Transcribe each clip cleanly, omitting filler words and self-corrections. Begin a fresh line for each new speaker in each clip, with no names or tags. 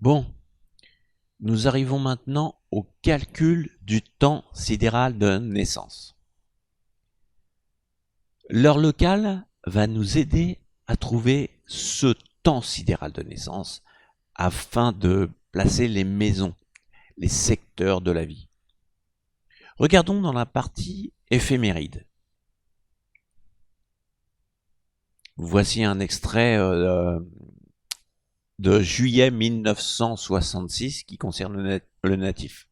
Bon, nous arrivons maintenant au calcul du temps sidéral de naissance. L'heure locale va nous aider à trouver ce temps sidéral de naissance afin de placer les maisons, les secteurs de la vie. Regardons dans la partie éphéméride. Voici un extrait de juillet 1966 qui concerne le natif.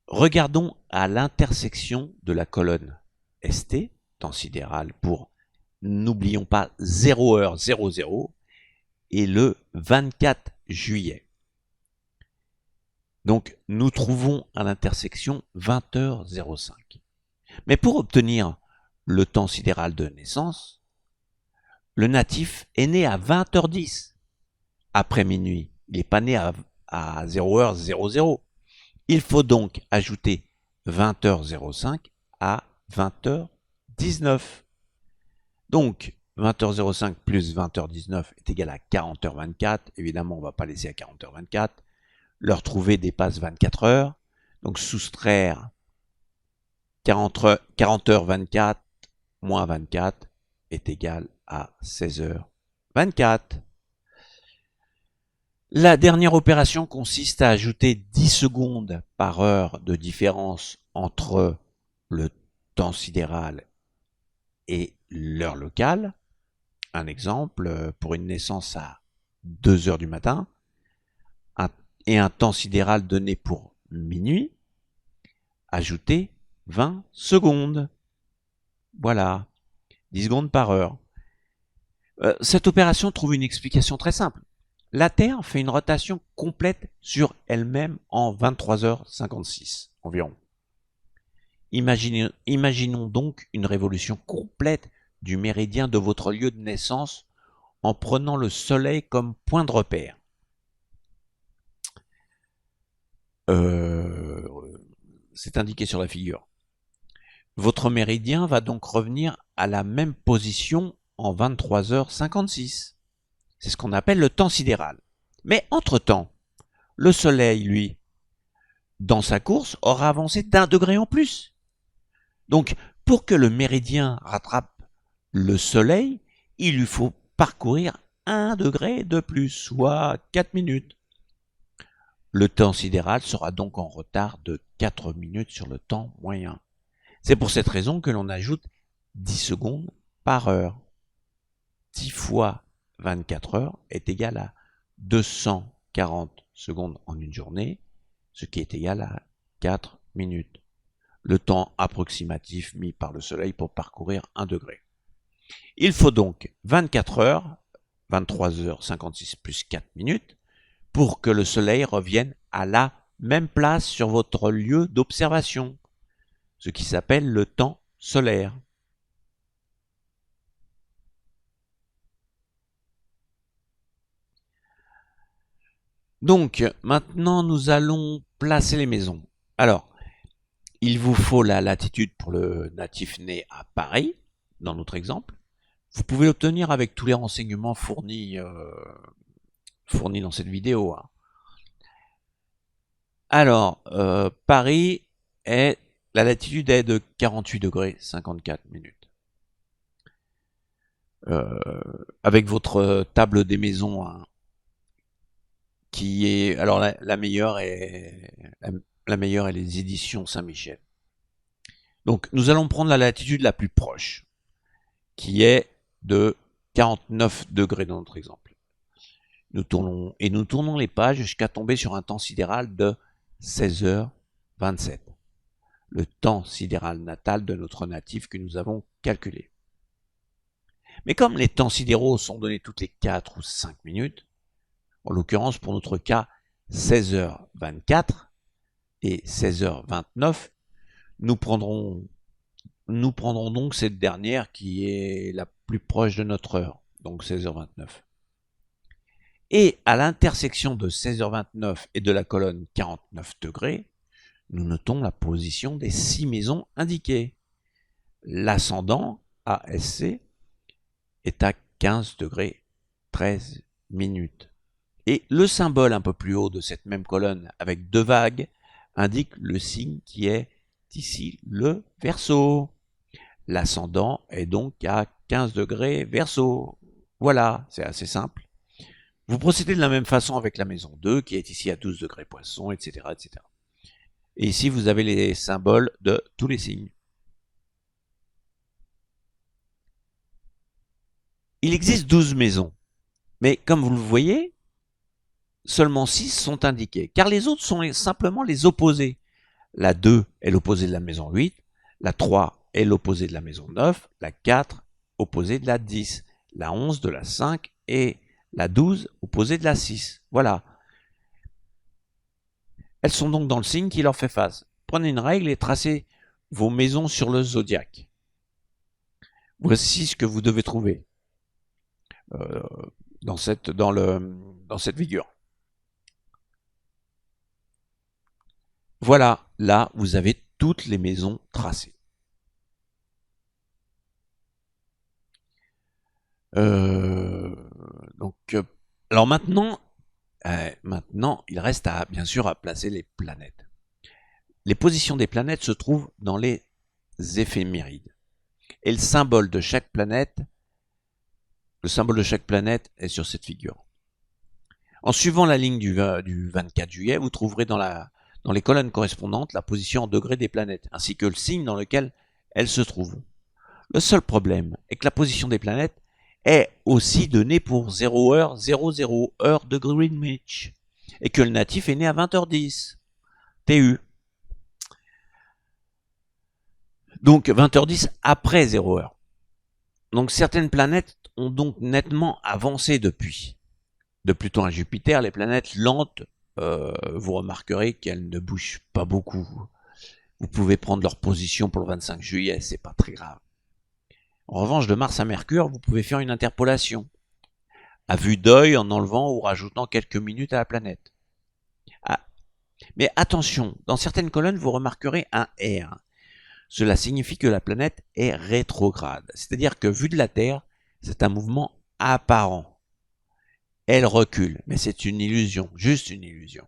Regardons à l'intersection de la colonne ST, temps sidéral pour, n'oublions pas, 0h00, et le 24 juillet. Donc, nous trouvons à l'intersection 20h05. Mais pour obtenir le temps sidéral de naissance, le natif est né à 20h10, après minuit. Il n'est pas né à 0h00. Il faut donc ajouter 20h05 à 20h19. Donc, 20h05 plus 20h19 est égal à 40h24. Évidemment, on ne va pas laisser à 40h24. L'heure trouvée dépasse 24 heures. Donc, soustraire 40h24 moins 24 est égal à 16h24. La dernière opération consiste à ajouter 10 secondes par heure de différence entre le temps sidéral et l'heure locale. Un exemple, pour une naissance à 2 heures du matin et un temps sidéral donné pour minuit, ajouter 20 secondes. Voilà, 10 secondes par heure. Cette opération trouve une explication très simple. La Terre fait une rotation complète sur elle-même en 23h56 environ. Imaginons donc une révolution complète du méridien de votre lieu de naissance en prenant le Soleil comme point de repère. C'est indiqué sur la figure. Votre méridien va donc revenir à la même position en 23h56. C'est ce qu'on appelle le temps sidéral. Mais entre-temps, le Soleil, lui, dans sa course, aura avancé d'1 degré en plus. Donc, pour que le méridien rattrape le Soleil, il lui faut parcourir 1 degré de plus, soit 4 minutes. Le temps sidéral sera donc en retard de 4 minutes sur le temps moyen. C'est pour cette raison que l'on ajoute 10 secondes par heure. 10 fois 24 heures est égal à 240 secondes en une journée, ce qui est égal à 4 minutes. Le temps approximatif mis par le Soleil pour parcourir 1 degré. Il faut donc 24 heures, 23h56 plus 4 minutes, pour que le Soleil revienne à la même place sur votre lieu d'observation, ce qui s'appelle le temps solaire. Donc, maintenant, nous allons placer les maisons. Alors, il vous faut la latitude pour le natif né à Paris, dans notre exemple. Vous pouvez l'obtenir avec tous les renseignements fournis dans cette vidéo. Alors, Paris la latitude est de 48 degrés 54 minutes. Avec votre table des maisons, qui est, alors la meilleure est les éditions Saint-Michel. Donc, nous allons prendre la latitude la plus proche, qui est de 49 degrés dans notre exemple. Nous tournons les pages jusqu'à tomber sur un temps sidéral de 16h27, le temps sidéral natal de notre natif que nous avons calculé. Mais comme les temps sidéraux sont donnés toutes les 4 ou 5 minutes, en l'occurrence pour notre cas 16h24 et 16h29, nous prendrons donc cette dernière qui est la plus proche de notre heure, donc 16h29. Et à l'intersection de 16h29 et de la colonne 49 degrés, nous notons la position des 6 maisons indiquées. L'ascendant ASC est à 15 degrés 13 minutes. Et le symbole un peu plus haut de cette même colonne avec deux vagues indique le signe qui est ici le Verseau. L'ascendant est donc à 15 degrés Verseau. Voilà, c'est assez simple. Vous procédez de la même façon avec la maison 2 qui est ici à 12 degrés Poisson, etc., etc. Et ici, vous avez les symboles de tous les signes. Il existe 12 maisons, mais comme vous le voyez, seulement 6 sont indiquées, car les autres sont simplement les opposés. La 2 est l'opposé de la maison 8, la 3 est l'opposé de la maison 9, la 4 opposé de la 10, la 11 de la 5 et la 12 opposé de la 6. Voilà. Elles sont donc dans le signe qui leur fait face. Prenez une règle et tracez vos maisons sur le zodiaque. Voici ce que vous devez trouver dans cette figure. Voilà, là, vous avez toutes les maisons tracées. Alors maintenant, il reste bien sûr à placer les planètes. Les positions des planètes se trouvent dans les éphémérides. Et le symbole de chaque planète est sur cette figure. En suivant la ligne du 24 juillet, vous trouverez dans les colonnes correspondantes la position en degrés des planètes, ainsi que le signe dans lequel elles se trouvent. Le seul problème est que la position des planètes est aussi donnée pour 0h00 heure de Greenwich, et que le natif est né à 20h10, TU. Donc 20h10 après 0h. Donc certaines planètes ont donc nettement avancé depuis. De Pluton à Jupiter, les planètes lentes, vous remarquerez qu'elles ne bougent pas beaucoup. Vous pouvez prendre leur position pour le 25 juillet, c'est pas très grave. En revanche, de Mars à Mercure, vous pouvez faire une interpolation, à vue d'œil en enlevant ou rajoutant quelques minutes à la planète. Ah. Mais attention, dans certaines colonnes, vous remarquerez un R. Cela signifie que la planète est rétrograde, c'est-à-dire que vu de la Terre, c'est un mouvement apparent. Elle recule, mais c'est une illusion, juste une illusion.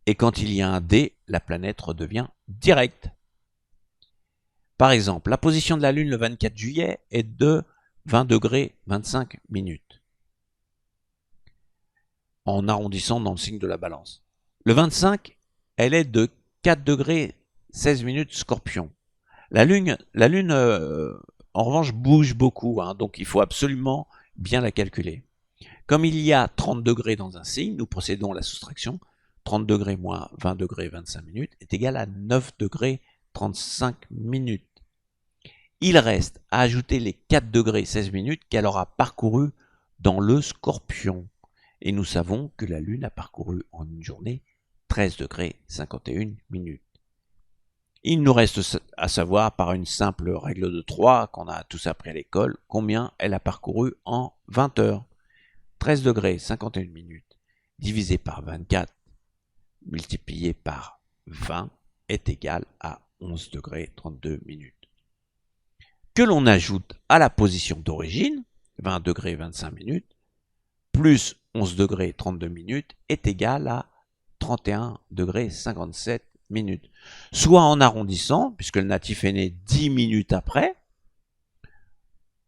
Et quand il y a un D, la planète redevient directe. Par exemple, la position de la Lune le 24 juillet est de 20 degrés 25 minutes, en arrondissant dans le signe de la Balance. Le 25, elle est de 4 degrés 16 minutes Scorpion. La Lune en revanche, bouge beaucoup, donc il faut absolument bien la calculer. Comme il y a 30 degrés dans un signe, nous procédons à la soustraction. 30 degrés moins 20 degrés 25 minutes est égal à 9 degrés 35 minutes. Il reste à ajouter les 4 degrés 16 minutes qu'elle aura parcouru dans le Scorpion. Et nous savons que la Lune a parcouru en une journée 13 degrés 51 minutes. Il nous reste à savoir par une simple règle de 3 qu'on a tous appris à l'école combien elle a parcouru en 20 heures. 13 degrés 51 minutes divisé par 24 multiplié par 20 est égal à 11 degrés 32 minutes. Que l'on ajoute à la position d'origine, 20 degrés 25 minutes, plus 11 degrés 32 minutes est égal à 31 degrés 57 minutes. Soit en arrondissant, puisque le natif est né 10 minutes après,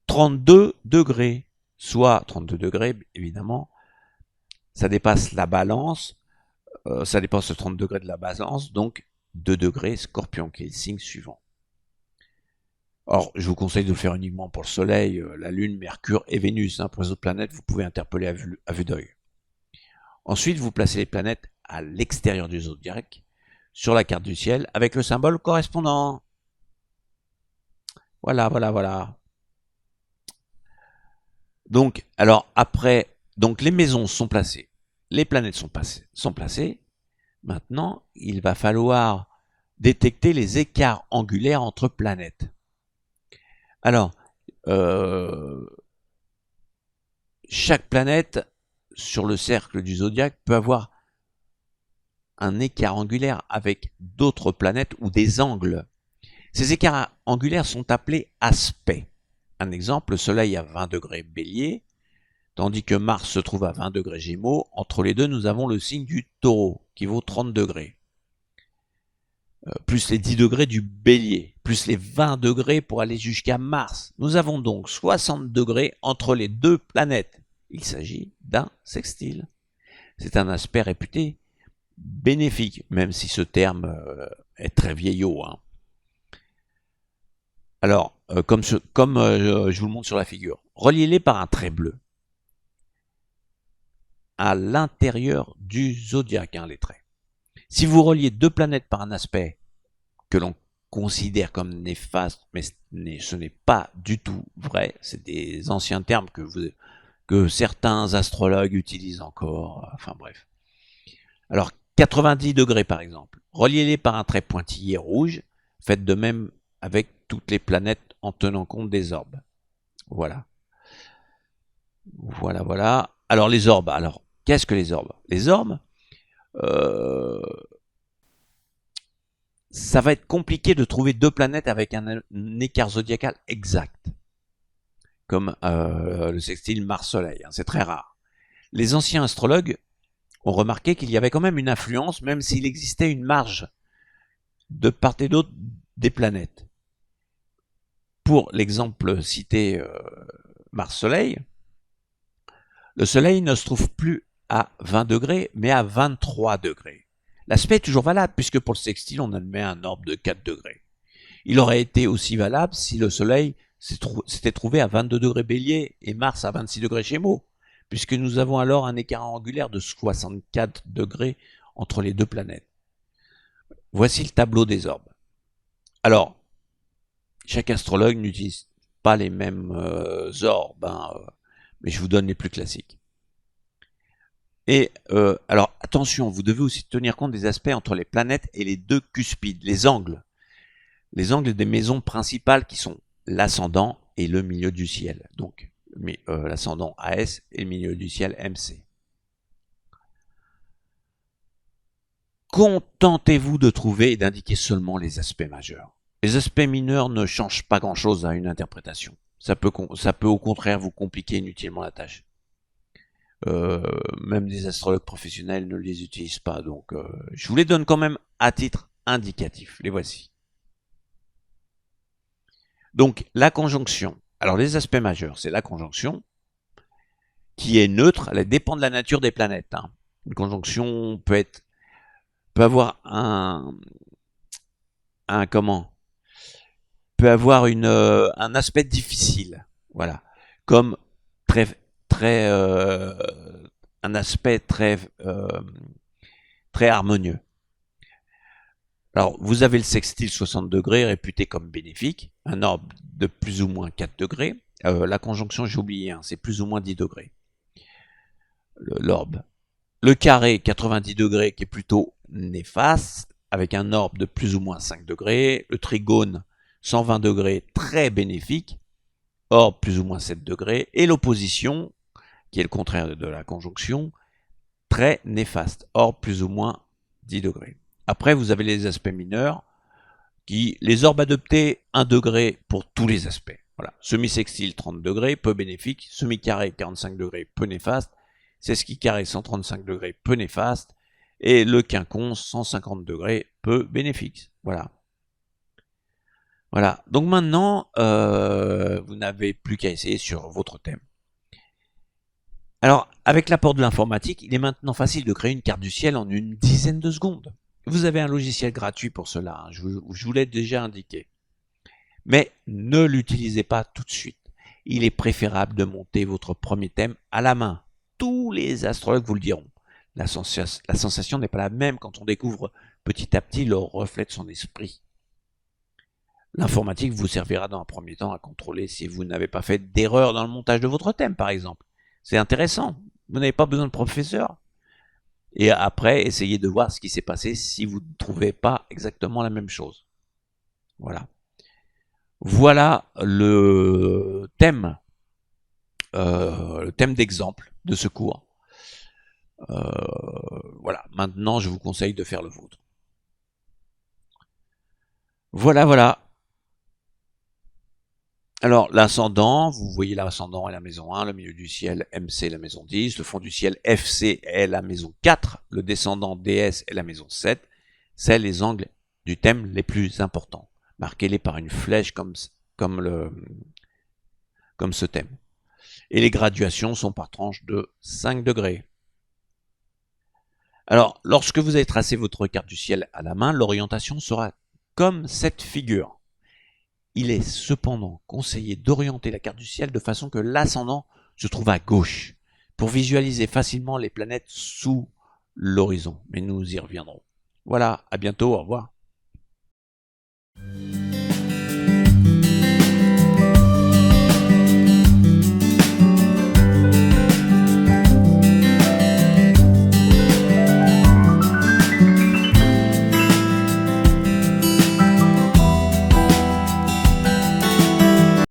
32 degrés. Soit 32 degrés, évidemment, ça dépasse la balance, ça dépasse le 30 degrés de la balance, donc 2 degrés Scorpion, qui est le signe suivant. Or, je vous conseille de le faire uniquement pour le Soleil, la Lune, Mercure et Vénus. Pour les autres planètes, vous pouvez interpeller à vue d'œil. Ensuite, vous placez les planètes à l'extérieur du zodiaque, sur la carte du ciel, avec le symbole correspondant. Voilà, voilà, voilà. Donc, alors après, donc les maisons sont placées, les planètes sont placées. Maintenant, il va falloir détecter les écarts angulaires entre planètes. Alors, chaque planète sur le cercle du zodiaque peut avoir un écart angulaire avec d'autres planètes ou des angles. Ces écarts angulaires sont appelés aspects. Un exemple, le Soleil à 20 degrés Bélier tandis que Mars se trouve à 20 degrés Gémeaux. Entre les deux, nous avons le signe du Taureau, qui vaut 30 degrés. Plus les 10 degrés du Bélier, plus les 20 degrés pour aller jusqu'à Mars. Nous avons donc 60 degrés entre les deux planètes. Il s'agit d'un sextile. C'est un aspect réputé bénéfique, même si ce terme est très vieillot. Hein. Alors, comme je vous le montre sur la figure, reliez-les par un trait bleu à l'intérieur du zodiaque, hein, les traits. Si vous reliez deux planètes par un aspect que l'on considère comme néfaste, mais ce n'est pas du tout vrai, c'est des anciens termes que certains astrologues utilisent encore, enfin bref. Alors, 90 degrés par exemple, reliez-les par un trait pointillé rouge, faites de même avec toutes les planètes en tenant compte des orbes. Voilà. Voilà, voilà. Alors les orbes, alors qu'est-ce que les orbes? Les orbes, ça va être compliqué de trouver deux planètes avec un écart zodiacal exact, comme le sextile Mars-Soleil, hein, c'est très rare. Les anciens astrologues ont remarqué qu'il y avait quand même une influence, même s'il existait une marge de part et d'autre des planètes. Pour l'exemple cité Mars-Soleil, le Soleil ne se trouve plus à 20 degrés, mais à 23 degrés. L'aspect est toujours valable, puisque pour le sextile, on admet un orbe de 4 degrés. Il aurait été aussi valable si le Soleil s'était trouvé à 22 degrés Bélier et Mars à 26 degrés Gémeaux, puisque nous avons alors un écart angulaire de 64 degrés entre les deux planètes. Voici le tableau des orbes. Alors, chaque astrologue n'utilise pas les mêmes orbes, hein, mais je vous donne les plus classiques. Et alors attention, vous devez aussi tenir compte des aspects entre les planètes et les deux cuspides, les angles des maisons principales qui sont l'ascendant et le milieu du ciel. Donc l'ascendant AS et le milieu du ciel MC. Contentez-vous de trouver et d'indiquer seulement les aspects majeurs. Les aspects mineurs ne changent pas grand-chose à une interprétation. Ça peut au contraire vous compliquer inutilement la tâche. Même des astrologues professionnels ne les utilisent pas, donc je vous les donne quand même à titre indicatif. Les voici. Donc la conjonction. Alors les aspects majeurs, c'est la conjonction qui est neutre, elle dépend de la nature des planètes. Hein. Une conjonction peut avoir un aspect difficile, voilà, comme un aspect très harmonieux. Alors, vous avez le sextile 60 degrés, réputé comme bénéfique, un orbe de plus ou moins 4 degrés. La conjonction, j'ai oublié, hein, c'est plus ou moins 10 degrés. L'orbe. Le carré, 90 degrés, qui est plutôt néfaste, avec un orbe de plus ou moins 5 degrés. Le trigone, 120 degrés, très bénéfique, orbe plus ou moins 7 degrés. Et l'opposition, qui est le contraire de la conjonction, très néfaste, orbe plus ou moins 10 degrés. Après, vous avez les aspects mineurs, les orbes adoptés, 1 degré pour tous les aspects. Voilà. Semi-sextile, 30 degrés, peu bénéfique. Semi-carré, 45 degrés, peu néfaste. Sesquicarré, 135 degrés, peu néfaste. Et le quinconce, 150 degrés, peu bénéfique. Voilà. Voilà. Donc maintenant, vous n'avez plus qu'à essayer sur votre thème. Alors, avec l'apport de l'informatique, il est maintenant facile de créer une carte du ciel en une dizaine de secondes. Vous avez un logiciel gratuit pour cela, hein, je vous l'ai déjà indiqué. Mais ne l'utilisez pas tout de suite. Il est préférable de monter votre premier thème à la main. Tous les astrologues vous le diront. La sensation n'est pas la même quand on découvre petit à petit le reflet de son esprit. L'informatique vous servira dans un premier temps à contrôler si vous n'avez pas fait d'erreur dans le montage de votre thème, par exemple. C'est intéressant. Vous n'avez pas besoin de professeur. Et après, essayez de voir ce qui s'est passé si vous ne trouvez pas exactement la même chose. Voilà. Voilà le thème d'exemple de ce cours. Voilà. Maintenant, je vous conseille de faire le vôtre. Voilà, voilà. Alors, l'ascendant, vous voyez l'ascendant est la maison 1, le milieu du ciel MC la maison 10, le fond du ciel FC est la maison 4, le descendant DS est la maison 7. C'est les angles du thème les plus importants. Marquez-les par une flèche comme ce thème. Et les graduations sont par tranche de 5 degrés. Alors, lorsque vous avez tracé votre carte du ciel à la main, l'orientation sera comme cette figure. Il est cependant conseillé d'orienter la carte du ciel de façon que l'ascendant se trouve à gauche, pour visualiser facilement les planètes sous l'horizon. Mais nous y reviendrons. Voilà, à bientôt, au revoir.